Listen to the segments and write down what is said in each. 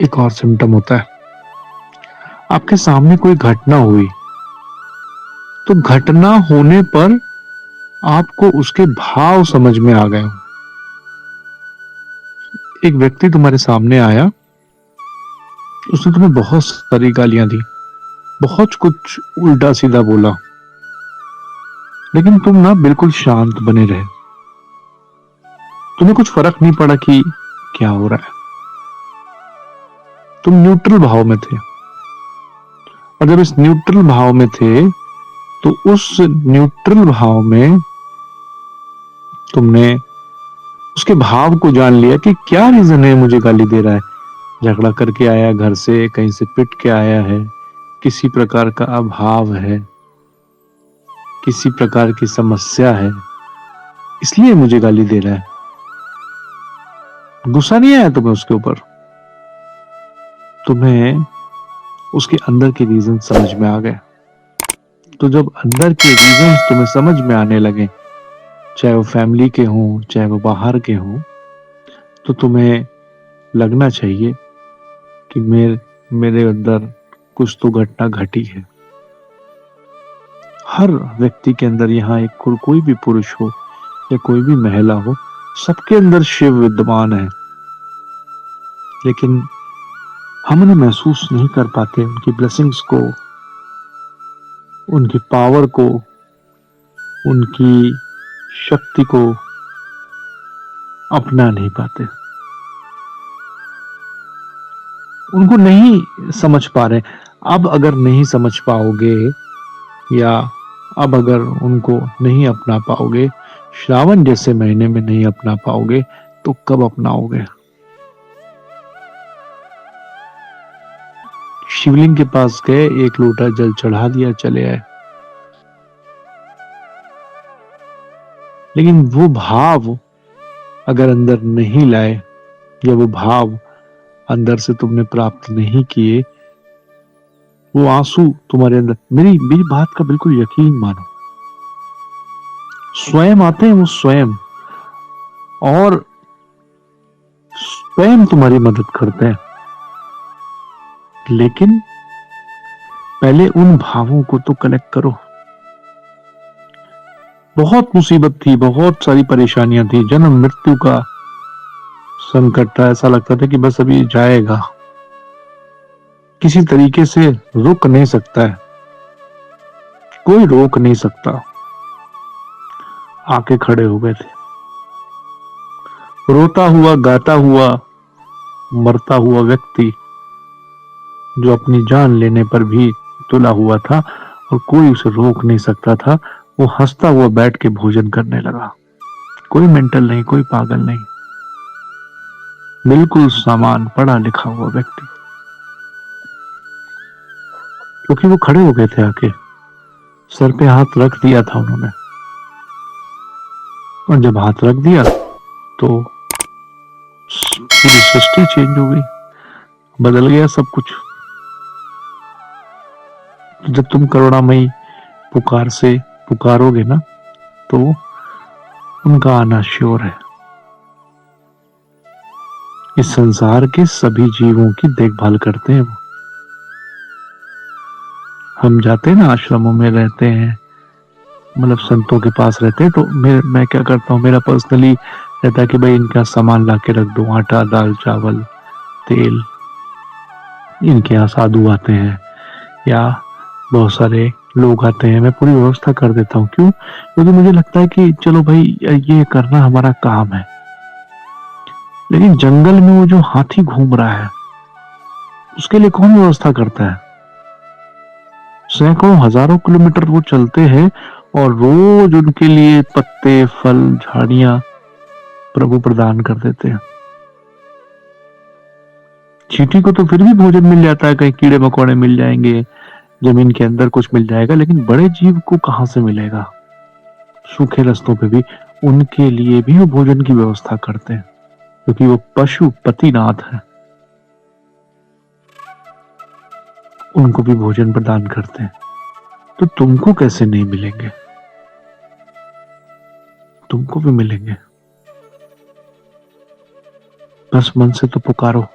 एक और सिम्टम होता है, आपके सामने कोई घटना हुई तो घटना होने पर आपको उसके भाव समझ में आ गए हो। एक व्यक्ति तुम्हारे सामने आया, उसने तुम्हें बहुत सारी गालियां दी, बहुत कुछ उल्टा सीधा बोला, लेकिन तुम ना बिल्कुल शांत बने रहे। तुम्हें कुछ फर्क नहीं पड़ा कि क्या हो रहा है, तुम न्यूट्रल भाव में थे। और जब इस न्यूट्रल भाव में थे तो उस न्यूट्रल भाव में तुमने उसके भाव को जान लिया कि क्या रीजन है मुझे गाली दे रहा है। झगड़ा करके आया, घर से कहीं से पिट के आया है, किसी प्रकार का अभाव है, किसी प्रकार की समस्या है, इसलिए मुझे गाली दे रहा है। गुस्सा नहीं आया तुम्हें उसके ऊपर, तुम्हें उसके अंदर के रीजन समझ में आ गए। तो जब अंदर के रीजन तुम्हें समझ में आने लगे, चाहे वो फैमिली के हों चाहे वो बाहर के हों, तो तुम्हें लगना चाहिए कि मेरे अंदर कुछ तो घटना घटी है। हर व्यक्ति के अंदर, यहाँ एक कोई भी पुरुष हो या कोई भी महिला हो, सबके अंदर शिव विद्यमान है, लेकिन हम उन्हें महसूस नहीं कर पाते, उनकी ब्लेसिंग्स को, उनकी पावर को, उनकी शक्ति को अपना नहीं पाते, उनको नहीं समझ पा रहे। अब अगर नहीं समझ पाओगे या अब अगर उनको नहीं अपना पाओगे, श्रावण जैसे महीने में नहीं अपना पाओगे, तो कब अपनाओगे? शिवलिंग के पास गए, एक लोटा जल चढ़ा दिया, चले आए, लेकिन वो भाव अगर अंदर नहीं लाए या वो भाव अंदर से तुमने प्राप्त नहीं किए, वो आंसू तुम्हारे अंदर, मेरी मेरी बात का बिल्कुल यकीन मानो, स्वयं आते हैं वो स्वयं, और स्वयं तुम्हारी मदद करते हैं। लेकिन पहले उन भावों को तो कलेक्ट करो। बहुत मुसीबत थी, बहुत सारी परेशानियां थी, जन्म मृत्यु का संकट था, ऐसा लगता था कि बस अभी जाएगा, किसी तरीके से रुक नहीं सकता है, कोई रोक नहीं सकता। आके खड़े हो गए थे, रोता हुआ गाता हुआ मरता हुआ व्यक्ति जो अपनी जान लेने पर भी तुला हुआ था और कोई उसे रोक नहीं सकता था, वो हंसता हुआ बैठ के भोजन करने लगा। कोई मेंटल नहीं, कोई पागल नहीं, बिल्कुल सामान पढ़ा लिखा हुआ व्यक्ति, क्योंकि वो खड़े हो गए थे, आके सर पे हाथ रख दिया था उन्होंने, और जब हाथ रख दिया तो पूरी सृष्टि चेंज हो गई, बदल गया सब कुछ। जब तुम करुणामयी पुकार से पुकारोगे ना, तो उनका आना श्योर है। इस संसार के सभी जीवों की देखभाल करते हैं वो। हम जाते हैं ना आश्रमों में, रहते हैं, मतलब संतों के पास रहते हैं, तो मैं क्या करता हूँ, मेरा पर्सनली रहता है कि भाई इनका सामान ला के रख दो, आटा दाल चावल तेल। इनके यहाँ साधु आते हैं या बहुत सारे लोग आते हैं, मैं पूरी व्यवस्था कर देता हूँ। क्यों? क्योंकि मुझे लगता है कि चलो भाई ये करना हमारा काम है। लेकिन जंगल में वो जो हाथी घूम रहा है, उसके लिए कौन व्यवस्था करता है? सैकड़ों हजारों किलोमीटर वो चलते हैं और रोज उनके लिए पत्ते फल झाड़ियां प्रभु प्रदान कर देते हैं। चींटी को तो फिर भी भोजन मिल जाता है, कहीं कीड़े मकोड़े मिल जाएंगे, जमीन के अंदर कुछ मिल जाएगा, लेकिन बड़े जीव को कहां से मिलेगा? सूखे रास्तों पे भी उनके लिए भी वो भोजन की व्यवस्था करते हैं, क्योंकि वो पशुपतिनाथ है, उनको भी भोजन प्रदान करते हैं। तो तुमको कैसे नहीं मिलेंगे? तुमको भी मिलेंगे, बस मन से तो पुकारो।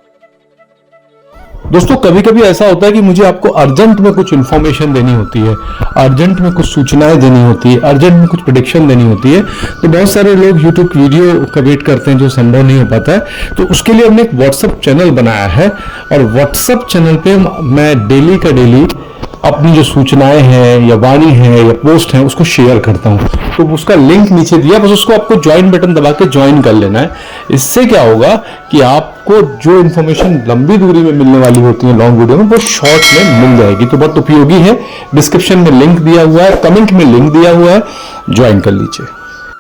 दोस्तों कभी कभी ऐसा होता है कि मुझे आपको अर्जेंट में कुछ इन्फॉर्मेशन देनी होती है, अर्जेंट में कुछ सूचनाएं देनी होती है, अर्जेंट में कुछ प्रेडिक्शन देनी होती है। तो बहुत सारे लोग यूट्यूब वीडियो का वेट करते हैं जो संभव नहीं हो पाता है। तो उसके लिए हमने एक व्हाट्सएप चैनल बनाया है और व्हाट्सएप चैनल पे मैं डेली का डेली अपनी जो सूचनाएं हैं या वाणी है या पोस्ट है उसको शेयर करता हूं। तो उसका लिंक नीचे दिया, बस उसको आपको ज्वाइन बटन दबा के ज्वाइन कर लेना है। इससे क्या होगा कि आपको जो इन्फॉर्मेशन लंबी दूरी में मिलने वाली होती है लॉन्ग वीडियो में, वो शॉर्ट में मिल जाएगी। तो बहुत उपयोगी है। डिस्क्रिप्शन में लिंक दिया हुआ है, कमेंट में लिंक दिया हुआ है, ज्वाइन कर लीजिए।